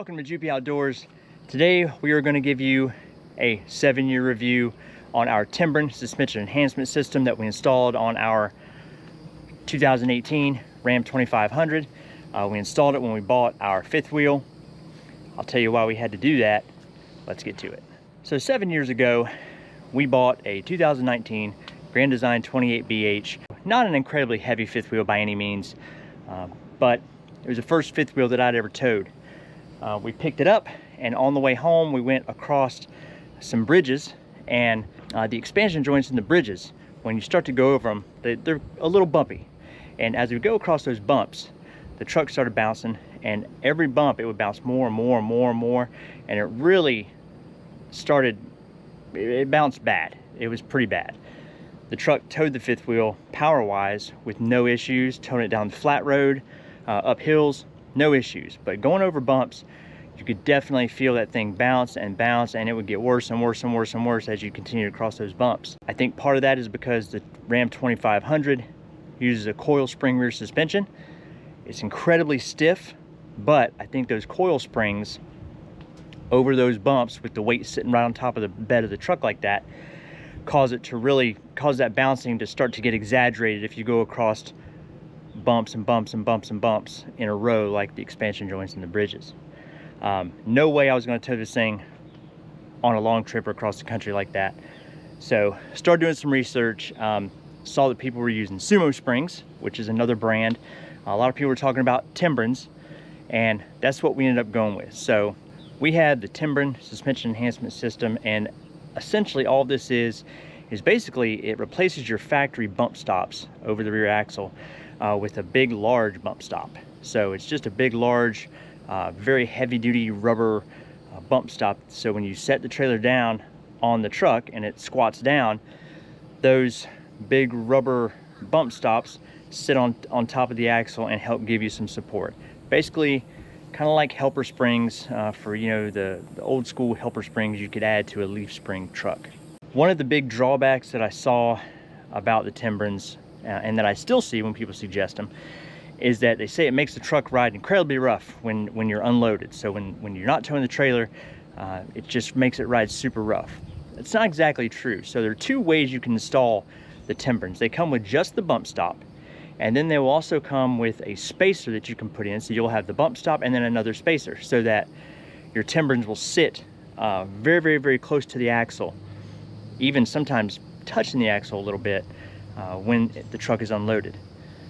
Welcome to Jupi Outdoors. Today we are going to give you a 7-year review on our Timbren suspension enhancement system that we installed on our 2018 Ram 2500. We installed it when we bought our fifth wheel. I'll tell you why we had to do that. Let's get to it. So 7 years ago, we bought a 2019 Grand Design 28BH. Not an incredibly heavy fifth wheel by any means, but it was the first fifth wheel that I'd ever towed. We picked it up, and on the way home we went across some bridges, and the expansion joints in the bridges, when you start to go over them, they're a little bumpy. And as we go across those bumps, the truck started bouncing, and every bump it would bounce more and more and more and more, and it really started, it bounced bad. It was pretty bad. The truck towed the fifth wheel power-wise with no issues, towing it down the flat road, up hills, no issues. But going over bumps, you could definitely feel that thing bounce and bounce, and it would get worse and worse and worse and worse as you continue to cross those bumps. I think part of that is because the Ram 2500 uses a coil spring rear suspension. It's incredibly stiff, but I think those coil springs over those bumps with the weight sitting right on top of the bed of the truck like that cause that bouncing to start to get exaggerated if you go across bumps and bumps and bumps and bumps in a row like the expansion joints in the bridges. No way I was going to tow this thing on a long trip or across the country like that. So started doing some research, saw that people were using Sumo springs, which is another brand. A lot of people were talking about Timbrens, and that's what we ended up going with. So we had the Timbren suspension enhancement system, and essentially all this is basically it replaces your factory bump stops over the rear axle with a big large bump stop. So it's just a big large very heavy-duty rubber bump stop. So when you set the trailer down on the truck and it squats down, those big rubber bump stops sit on top of the axle and help give you some support. Basically kind of like helper springs for, you know, the old school helper springs you could add to a leaf spring truck. One of the big drawbacks that I saw about the Timbrens, and that I still see when people suggest them, is that they say it makes the truck ride incredibly rough when you're unloaded. So when you're not towing the trailer, it just makes it ride super rough. It's not exactly true. So there are two ways you can install the Timbrens. They come with just the bump stop, and then they will also come with a spacer that you can put in. So you'll have the bump stop and then another spacer, so that your Timbrens will sit very, very, very close to the axle, even sometimes touching the axle a little bit when the truck is unloaded.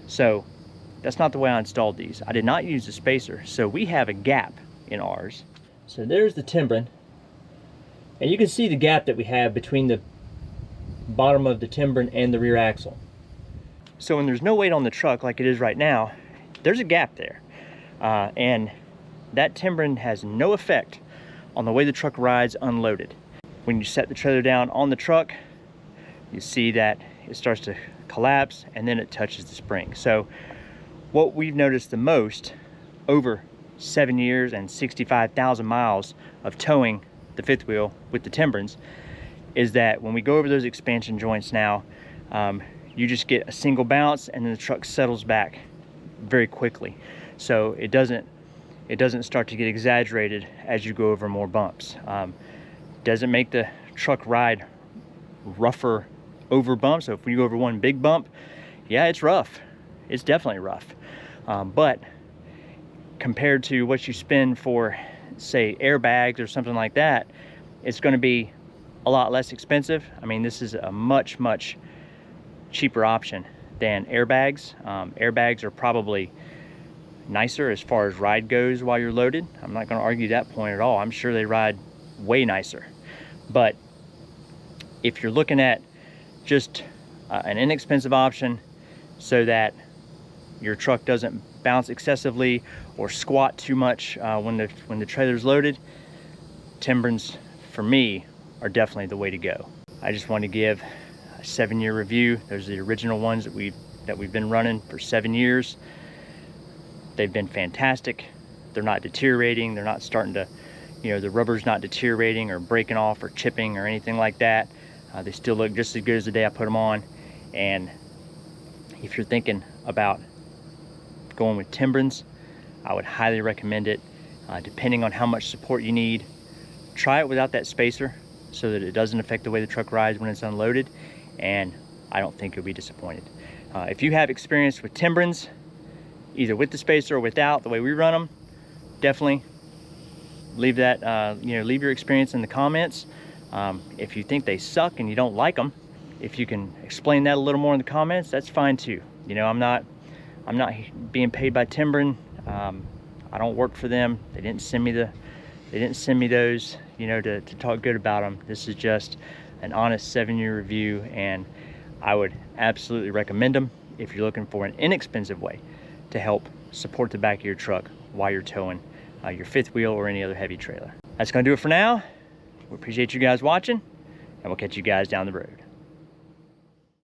So that's not the way I installed these. I did not use the spacer, so we have a gap in ours. So there's the Timbren, and you can see the gap that we have between the bottom of the Timbren and the rear axle. So when there's no weight on the truck like it is right now, there's a gap there, and that Timbren has no effect on the way the truck rides unloaded. When you set the trailer down on the truck, you see that it starts to collapse and then it touches the spring. So what we've noticed the most over 7 years and 65,000 miles of towing the fifth wheel with the Timbrens is that when we go over those expansion joints now, you just get a single bounce and then the truck settles back very quickly. So it doesn't start to get exaggerated as you go over more bumps. Doesn't make the truck ride rougher over bumps. So if you go over one big bump, yeah, it's rough. It's definitely rough. But compared to what you spend for, say, airbags or something like that, it's going to be a lot less expensive. I mean, this is a much, much cheaper option than airbags. Airbags are probably nicer as far as ride goes while you're loaded. I'm not going to argue that point at all. I'm sure they ride way nicer. But if you're looking at just an inexpensive option so that your truck doesn't bounce excessively or squat too much when the trailer's loaded, Timbrens for me are definitely the way to go. I just want to give a 7-year review. Those are the original ones that we've been running for 7 years. They've been fantastic. They're not deteriorating. They're not starting to, you know, the rubber's not deteriorating or breaking off or chipping or anything like that. They still look just as good as the day I put them on. And if you're thinking about going with Timbrens, I would highly recommend it. depending on how much support you need. Try it without that spacer so that it doesn't affect the way the truck rides when it's unloaded, and I don't think you'll be disappointed. If you have experience with Timbrens, either with the spacer or without, the way we run them, definitely leave that, leave your experience in the comments. If you think they suck and you don't like them, if you can explain that a little more in the comments, that's fine too. You know, I'm not being paid by Timbren. I don't work for them. They didn't send me those, you know, to talk good about them. This is just an honest 7-year review, and I would absolutely recommend them if you're looking for an inexpensive way to help support the back of your truck while you're towing your fifth wheel or any other heavy trailer. That's gonna do it for now. We appreciate you guys watching, and we'll catch you guys down the road.